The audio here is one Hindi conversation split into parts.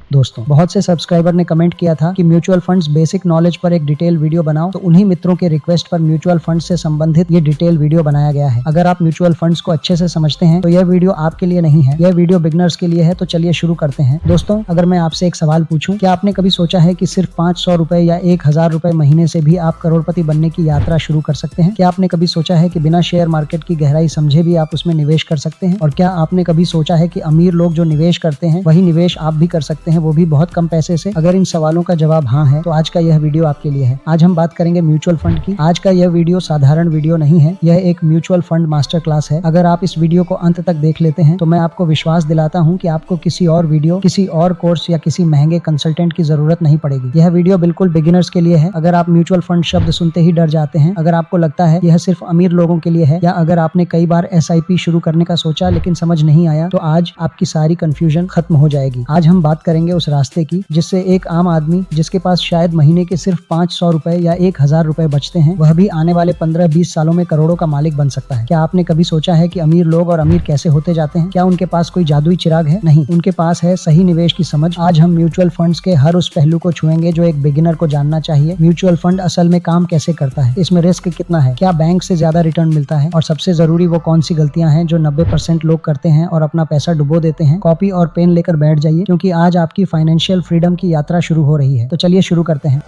दोस्तों, बहुत से सब्सक्राइबर ने कमेंट किया था कि म्यूचुअल फंड्स बेसिक नॉलेज पर एक डिटेल वीडियो बनाओ, तो उन्हीं मित्रों के रिक्वेस्ट पर म्यूचुअल फंड से संबंधित ये डिटेल वीडियो बनाया गया है। अगर आप म्यूचुअल फंड्स को अच्छे से समझते हैं तो यह वीडियो आपके लिए नहीं है, यह वीडियो बिगनर्स के लिए है। तो चलिए शुरू करते हैं। दोस्तों, अगर मैं आपसे एक सवाल पूछूं, क्या आपने कभी सोचा है कि सिर्फ 500 रुपए या 1000 रुपए महीने से भी आप करोड़पति बनने की यात्रा शुरू कर सकते हैं? क्या आपने कभी सोचा है कि बिना शेयर मार्केट की गहराई समझे भी आप उसमें निवेश कर सकते हैं? और क्या आपने कभी सोचा है कि अमीर लोग जो निवेश करते हैं वही निवेश आप भी कर सकते हैं, वो भी बहुत कम पैसे से? अगर इन सवालों का जवाब हाँ है तो आज का यह वीडियो आपके लिए है। आज हम बात करेंगे म्यूचुअल फंड की। आज का यह वीडियो साधारण वीडियो नहीं है, यह एक म्यूचुअल फंड मास्टर क्लास है। अगर आप इस वीडियो को अंत तक देख लेते हैं तो मैं आपको विश्वास दिलाता हूं कि आपको किसी और वीडियो, किसी और कोर्स या किसी महंगे कंसल्टेंट की जरूरत नहीं पड़ेगी। यह वीडियो बिल्कुल बिगिनर्स के लिए है। अगर आप म्यूचुअल फंड शब्द सुनते ही डर जाते हैं, अगर आपको लगता है यह सिर्फ अमीर लोगों के लिए है, या अगर आपने कई बार SIP शुरू करने का सोचा लेकिन समझ नहीं आया, तो आज आपकी सारी कंफ्यूजन खत्म हो जाएगी। आज हम बात करेंगे उस रास्ते की जिससे एक आम आदमी जिसके पास शायद महीने के सिर्फ 500 रुपए या 1000 रुपए बचते हैं, वह भी आने वाले 15-20 सालों में करोड़ों का मालिक बन सकता है। क्या आपने कभी सोचा है कि अमीर लोग और अमीर कैसे होते जाते हैं? क्या उनके पास कोई जादुई चिराग है? नहीं, उनके पास है सही निवेश की समझ। आज हम म्यूचुअल फंड्स के हर उस पहलू को छुएंगे जो एक बिगिनर को जानना चाहिए। म्यूचुअल फंड असल में काम कैसे करता है, इसमें रिस्क कितना है, क्या बैंक से ज्यादा रिटर्न मिलता है, और सबसे जरूरी वो कौन सी गलतियां हैं जो 90% लोग करते हैं और अपना पैसा डुबो देते हैं। कॉपी और पेन लेकर बैठ जाइए, क्योंकि आज आपकी फाइनेंशियल फ्रीडम की यात्रा शुरू हो रही है। तो चलिए शुरू करते हैं।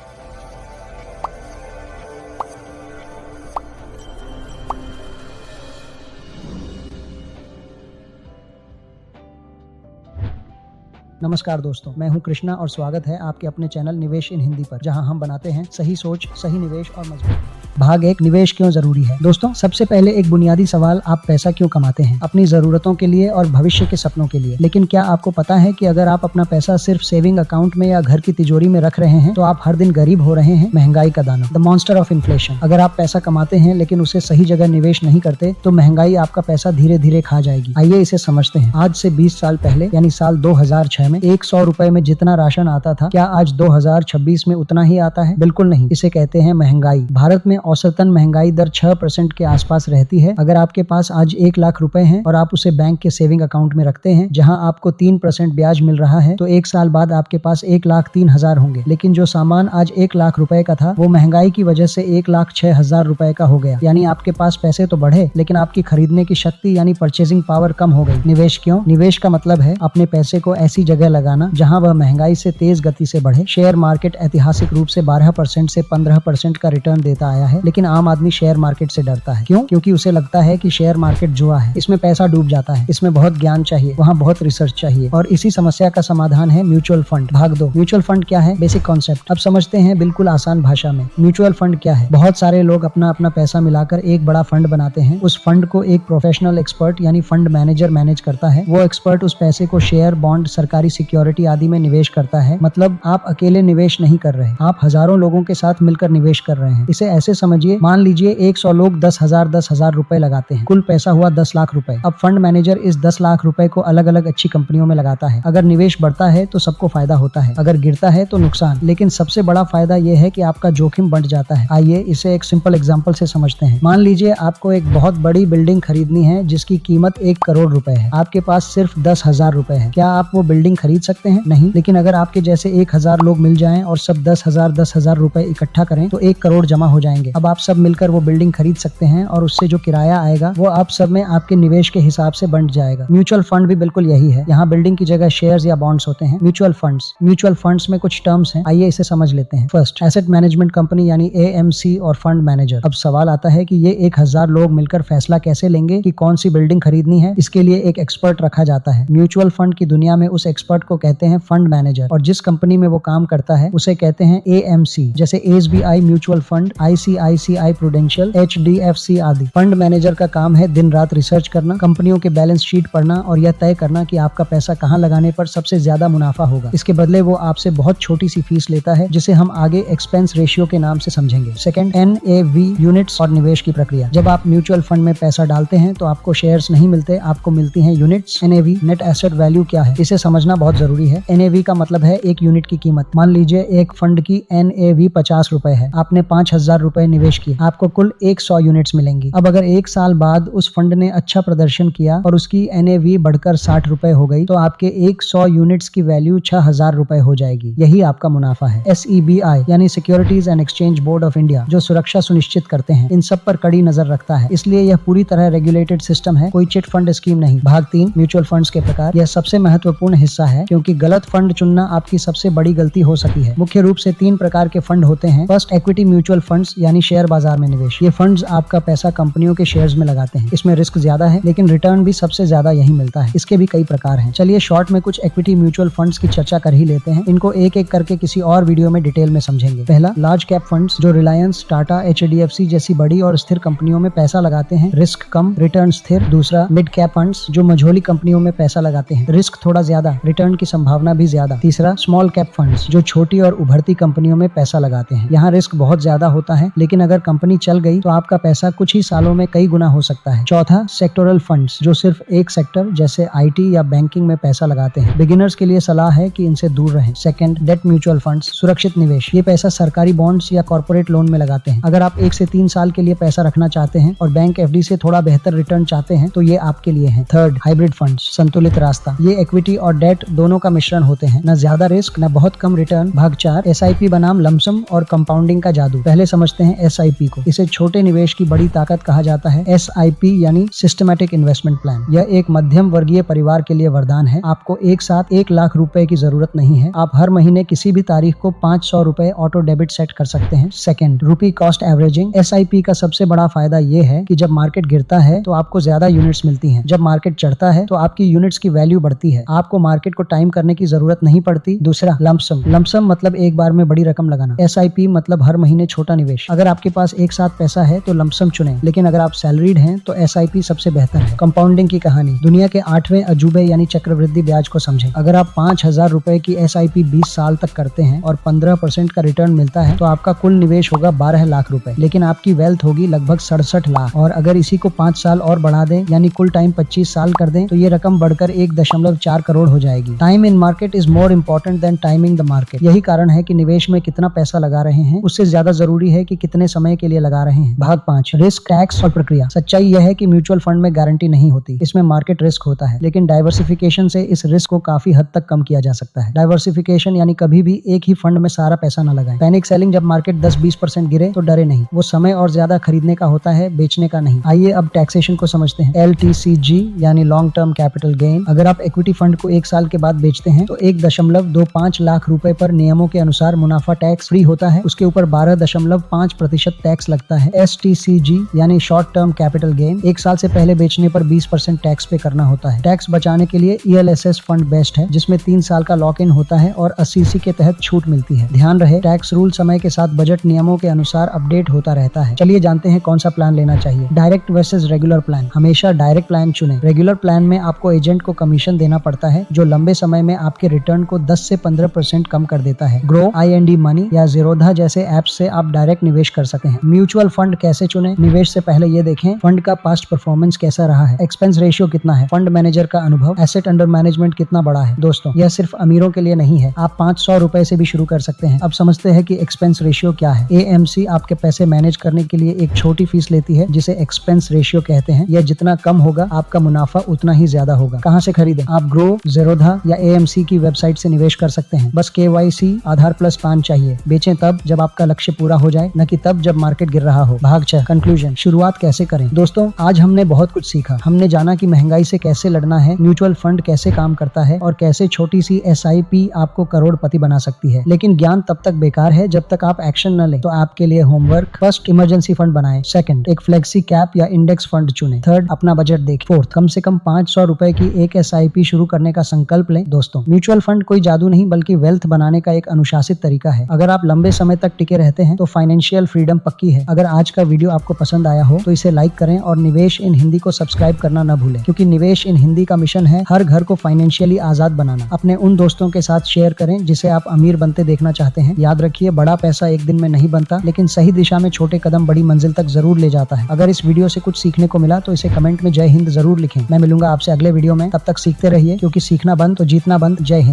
नमस्कार दोस्तों, मैं हूं कृष्णा और स्वागत है आपके अपने चैनल निवेश इन हिंदी पर, जहां हम बनाते हैं सही सोच, सही निवेश और मजबूत। भाग 1, निवेश क्यों जरूरी है। दोस्तों, सबसे पहले एक बुनियादी सवाल, आप पैसा क्यों कमाते हैं? अपनी जरूरतों के लिए और भविष्य के सपनों के लिए। लेकिन क्या आपको पता है कि अगर आप अपना पैसा सिर्फ सेविंग अकाउंट में या घर की तिजोरी में रख रहे हैं तो आप हर दिन गरीब हो रहे हैं? महंगाई का दाना, द मॉन्स्टर ऑफ इन्फ्लेशन। अगर आप पैसा कमाते हैं लेकिन उसे सही जगह निवेश नहीं करते तो महंगाई आपका पैसा धीरे धीरे खा जाएगी। आइए इसे समझते हैं। आज से 20 साल पहले यानी साल 2006 में 100 रुपए में जितना राशन आता था, क्या आज 2026 में उतना ही आता है? बिल्कुल नहीं। इसे कहते हैं महंगाई। भारत में औसतन महंगाई दर 6% के आसपास रहती है। अगर आपके पास आज 1 लाख रुपए हैं और आप उसे बैंक के सेविंग अकाउंट में रखते हैं जहां आपको 3% ब्याज मिल रहा है, तो 1 साल बाद आपके पास 1,03,000 होंगे। लेकिन जो सामान आज 1 लाख रुपए का था वो महंगाई की वजह से 1,06,000 रुपए का हो गया। यानी आपके पास पैसे तो बढ़े लेकिन आपकी खरीदने की शक्ति यानी परचेजिंग पावर कम हो गई। निवेश क्यों? निवेश का मतलब है अपने पैसे को ऐसी जगह लगाना जहां वह महंगाई से तेज गति से बढ़े। शेयर मार्केट ऐतिहासिक रूप से 12% से 15% का रिटर्न देता आया है, लेकिन आम आदमी शेयर मार्केट से डरता है। क्यों? क्योंकि उसे लगता है कि शेयर मार्केट जुआ है, इसमें पैसा डूब जाता है, इसमें बहुत ज्ञान चाहिए, वहाँ बहुत रिसर्च चाहिए। और इसी समस्या का समाधान है म्यूचुअल फंड। भाग 2, म्यूचुअल फंड क्या है? Basic concept. अब समझते हैं बिल्कुल आसान भाषा में। म्यूचुअल फंड क्या है? बहुत सारे लोग अपना अपना पैसा मिलाकर एक बड़ा फंड बनाते हैं। उस फंड को एक प्रोफेशनल एक्सपर्ट यानी फंड मैनेजर मैनेज करता है। वो एक्सपर्ट उस पैसे को शेयर, बॉन्ड, सरकारी सिक्योरिटी आदि में निवेश करता है। मतलब आप अकेले निवेश नहीं कर रहे, आप हजारों लोगों के साथ मिलकर निवेश कर रहे हैं। इसे ऐसे समझिए, मान लीजिए 100 लोग 10,000 रुपए लगाते हैं, कुल पैसा हुआ 10 लाख रुपए। अब फंड मैनेजर इस 10 लाख रुपए को अलग अलग अच्छी कंपनियों में लगाता है। अगर निवेश बढ़ता है तो सबको फायदा होता है, अगर गिरता है तो नुकसान। लेकिन सबसे बड़ा फायदा यह है कि आपका जोखिम बढ़ जाता है। आइए इसे एक सिंपल एग्जांपल से समझते हैं। मान लीजिए आपको एक बहुत बड़ी बिल्डिंग खरीदनी है जिसकी कीमत 1 करोड़ रुपए है। आपके पास सिर्फ 10,000 रुपए है। क्या आप वो बिल्डिंग खरीद सकते हैं? नहीं। लेकिन अगर आपके जैसे 1000 लोग मिल जाएं और सब 10,000 रुपए इकट्ठा करें तो 1 करोड़ जमा हो जाएंगे। अब आप सब मिलकर वो बिल्डिंग खरीद सकते हैं और उससे जो किराया आएगा वो आप सब में आपके निवेश के हिसाब से बंट जाएगा। म्यूचुअल फंड भी बिल्कुल यही है। यहाँ बिल्डिंग की जगह शेयर्स या बॉन्ड्स होते हैं। म्यूचुअल फंड्स में कुछ टर्म्स हैं, आइए इसे समझ लेते हैं। फर्स्ट, एसेट मैनेजमेंट कंपनी यानी AMC और फंड मैनेजर। अब सवाल आता है कि ये 1000 लोग मिलकर फैसला कैसे लेंगे कि कौन सी बिल्डिंग खरीदनी है? इसके लिए एक एक्सपर्ट रखा जाता है। म्यूचुअल फंड की दुनिया में उस एक्सपर्ट को कहते हैं फंड मैनेजर, और जिस कंपनी में वो काम करता है उसे कहते हैं AMC, जैसे SBI mutual fund, ICICI prudential, HDFC आदि। फंड मैनेजर का काम है दिन रात रिसर्च करना, कंपनियों के बैलेंस शीट पढ़ना और यह तय करना कि आपका पैसा कहाँ लगाने पर सबसे ज्यादा मुनाफा होगा। इसके बदले वो आपसे बहुत छोटी सी फीस लेता है जिसे हम आगे एक्सपेंस रेशियो के नाम से समझेंगे। सेकंड, NAV यूनिट्स और निवेश की प्रक्रिया। जब आप म्यूचुअल फंड में पैसा डालते हैं तो आपको शेयर्स नहीं मिलते, आपको मिलती हैं units. NAV net asset value क्या है, इसे समझना बहुत जरूरी है। NAV का मतलब है एक यूनिट की कीमत। मान लीजिए एक फंड की NAV 50 रुपए है, आपने 5,000 रुपए निवेश किए, आपको कुल 100 यूनिट्स मिलेंगी। अब अगर 1 साल बाद उस फंड ने अच्छा प्रदर्शन किया और उसकी NAV बढ़कर 60 रुपए हो गई तो आपके 100 यूनिट्स की वैल्यू 6000 रुपए हो जाएगी। यही आपका मुनाफा है। SEBI यानी securities and exchange board of India जो सुरक्षा सुनिश्चित करते हैं, इन सब पर कड़ी नजर रखता है, इसलिए यह पूरी तरह रेगुलेटेड सिस्टम है, कोई चिट फंड स्कीम नहीं। भाग 3 म्यूचुअल फंड्स के प्रकार। यह सबसे महत्वपूर्ण हिस्सा है क्योंकि गलत फंड चुनना आपकी सबसे बड़ी गलती हो सकती है। मुख्य रूप से 3 प्रकार के फंड होते हैं। फर्स्ट, इक्विटी म्यूचुअल फंड्स यानी शेयर बाजार में निवेश। ये फंड्स आपका पैसा कंपनियों के शेयर्स में लगाते हैं। इसमें रिस्क ज्यादा है लेकिन रिटर्न भी सबसे ज्यादा यही मिलता है। इसके भी कई प्रकार हैं। चलिए शॉर्ट में कुछ इक्विटी म्यूचुअल फंड्स की चर्चा कर ही लेते हैं। इनको एक एक करके किसी और वीडियो में डिटेल में समझेंगे। पहला, लार्ज कैप फंड्स जो रिलायंस, टाटा, HDFC जैसी बड़ी और स्थिर कंपनियों में पैसा लगाते हैं, रिस्क कम, रिटर्न स्थिर। दूसरा, मिड कैप फंड्स जो मझोली कंपनियों में पैसा लगाते हैं, रिस्क थोड़ा ज्यादा, रिटर्न की संभावना भी ज्यादा। तीसरा, स्मॉल कैप फंड्स जो छोटी और उभरती कंपनियों में पैसा लगाते हैं, यहाँ रिस्क बहुत ज्यादा होता है लेकिन अगर कंपनी चल गई तो आपका पैसा कुछ ही सालों में कई गुना हो सकता है। चौथा, सेक्टोरल फंड्स जो सिर्फ एक सेक्टर जैसे IT या बैंकिंग में पैसा लगाते हैं, बिगिनर्स के लिए सलाह है कि इनसे दूर रहें। सेकंड, डेट म्यूचुअल फंड्स, सुरक्षित निवेश। ये पैसा सरकारी बॉन्ड्स या कॉर्पोरेट लोन में लगाते हैं। अगर आप 1 से 3 साल के लिए पैसा रखना चाहते हैं और बैंक FD से थोड़ा बेहतर रिटर्न चाहते हैं तो ये आपके लिए है। थर्ड, हाइब्रिड फंड्स, संतुलित रास्ता। ये इक्विटी और डेट दोनों का मिश्रण होते हैं, न ज्यादा रिस्क न बहुत कम रिटर्न। भाग 4, SIP बनाम लमसम और कंपाउंडिंग का जादू। पहले समझते हैं SIP को। इसे छोटे निवेश की बड़ी ताकत कहा जाता है। SIP यानी सिस्टमैटिक इन्वेस्टमेंट प्लान। यह एक मध्यम वर्गीय परिवार के लिए वरदान है। आपको एक साथ 1 लाख रुपए की जरूरत नहीं है। आप हर महीने किसी भी तारीख को 500 रुपए ऑटो डेबिट सेट कर सकते हैं। सेकंड, रुपी कॉस्ट एवरेजिंग। SIP का सबसे बड़ा फायदा ये है कि जब मार्केट गिरता है तो आपको ज्यादा यूनिट्स मिलती हैं, जब मार्केट चढ़ता है तो आपकी यूनिट्स की वैल्यू बढ़ती है। आपको मार्केट को टाइम करने की जरूरत नहीं पड़ती। दूसरा, लमसम। लमसम मतलब एक बार में बड़ी रकम लगाना। SIP मतलब हर महीने छोटा निवेश। अगर आपके पास एक साथ पैसा है तो लमसम चुनें, लेकिन अगर आप सैलरीड हैं तो SIP सबसे बेहतर है। कंपाउंडिंग की कहानी। दुनिया के 8वें अजूबे यानी चक्रवृद्धि ब्याज को समझें। अगर आप 5000 रुपए की SIP 20 साल तक करते हैं और 15% का रिटर्न मिलता है तो आपका कुल निवेश होगा 12 लाख रुपए, लेकिन आपकी वेल्थ होगी लगभग 67 लाख। और अगर इसी को 5 साल और बढ़ा दें यानी कुल टाइम 25 साल कर दें तो ये रकम बढ़कर 1.4 करोड़ हो जाएगी। Time in market is more important then timing the market. यही कारण है कि निवेश में कितना पैसा लगा रहे हैं उससे ज्यादा जरूरी है कि कितने समय के लिए लगा रहे हैं। भाग 5, रिस्क, टैक्स और प्रक्रिया। सच्चाई यह है कि म्यूचुअल फंड में गारंटी नहीं होती, इसमें मार्केट रिस्क होता है, लेकिन डाइवर्सिफिकेशन से इस रिस्क को काफी हद तक कम किया जा सकता है। डाइवर्सिफिकेशन यानी कभी भी एक ही फंड में सारा पैसा न लगाएं। पैनिक सेलिंग, जब मार्केट 10-20% गिरे तो डरे नहीं, वो समय और ज्यादा खरीदने का होता है, बेचने का नहीं। आइए अब टैक्सेशन को समझते हैं। LTCG यानी लॉन्ग टर्म कैपिटल गेन। अगर आप इक्विटी फंड को 1 साल के बाद बेचते हैं तो 1.25 लाख रुपए पर नियमों के अनुसार मुनाफा टैक्स फ्री होता है, उसके ऊपर 12.5% टैक्स लगता है। STCG यानी शॉर्ट टर्म कैपिटल गेन, 1 साल से पहले बेचने पर 20% टैक्स पे करना होता है। टैक्स बचाने के लिए ELSS फंड बेस्ट है, जिसमें 3 साल का लॉक इन होता है और 80C के तहत छूट मिलती है। ध्यान रहे, टैक्स रूल समय के साथ बजट नियमों के अनुसार अपडेट होता रहता है। चलिए जानते हैं कौन सा प्लान लेना चाहिए। Direct versus regular plan. हमेशा डायरेक्ट प्लान चुनें। रेगुलर प्लान में आपको एजेंट को कमीशन देना पड़ता है जो लंबे समय में आपके रिटर्न को 10 से 15% कम कर देता है। ग्रो, IND मनी या ज़ीरोधा जैसे ऐप्स से आप डायरेक्ट निवेश कर सकते हैं। म्यूचुअल फंड कैसे चुनें? निवेश से पहले ये देखें फंड का पास्ट परफॉर्मेंस कैसा रहा है, एक्सपेंस रेशियो कितना है, फंड मैनेजर का अनुभव, एसेट अंडर मैनेजमेंट कितना बड़ा है। दोस्तों, यह सिर्फ अमीरों के लिए नहीं है, आप 500 रुपए से भी शुरू कर सकते हैं। अब समझते हैं कि एक्सपेंस रेशियो क्या है। AMC आपके पैसे मैनेज करने के लिए एक छोटी फीस लेती है जिसे एक्सपेंस रेशियो कहते हैं। यह जितना कम होगा आपका मुनाफा उतना ही ज्यादा होगा। कहाँ से खरीदें? आप ग्रो, ज़ीरोधा या AMC की वेबसाइट से निवेश कर सकते हैं। बस KYC, आधार प्लस पान चाहिए। बेचें तब जब आपका लक्ष्य पूरा हो जाए, न कि तब जब मार्केट गिर रहा हो। भाग 6, कंक्लूजन। शुरुआत कैसे करें? दोस्तों, आज हमने बहुत कुछ सीखा। हमने जाना कि महंगाई से कैसे लड़ना है, म्यूचुअल फंड कैसे काम करता है और कैसे छोटी सी SIP आपको करोड़पति बना सकती है। लेकिन ज्ञान तब तक बेकार है जब तक आप एक्शन न लें। तो आपके लिए होमवर्क। फर्स्ट, इमरजेंसी फंड बनाएं। सेकंड, एक फ्लेक्सी कैप या इंडेक्स फंड चुनें। थर्ड, अपना बजट देखें। फोर्थ, कम से कम 500 रुपए की एक SIP शुरू करने का संकल्प लें। दोस्तों, म्यूचुअल फंड कोई जादू नहीं बल्कि वेल्थ बनाने का एक अनुशासित तरीका है। अगर आप लंबे समय तक टिके रहते हैं तो फाइनेंशियल फ्रीडम पक्की है। अगर आज का वीडियो आपको पसंद आया हो तो इसे लाइक करें और निवेश इन हिंदी को सब्सक्राइब करना न भूलें, क्योंकि निवेश इन हिंदी का मिशन है हर घर को फाइनेंशियली आजाद बनाना। अपने उन दोस्तों के साथ शेयर करें जिसे आप अमीर बनते देखना चाहते हैं। याद रखिए, बड़ा पैसा एक दिन में नहीं बनता, लेकिन सही दिशा में छोटे कदम बड़ी मंजिल तक जरूर ले जाता है। अगर इस वीडियो से कुछ सीखने को मिला तो इसे कमेंट में जय हिंद जरूर लिखें। मैं मिलूंगा आपसे अगले वीडियो में। तब तक सीखते रहिए, क्योंकि सीखना बंद तो जीतना बंद। जय हिंद।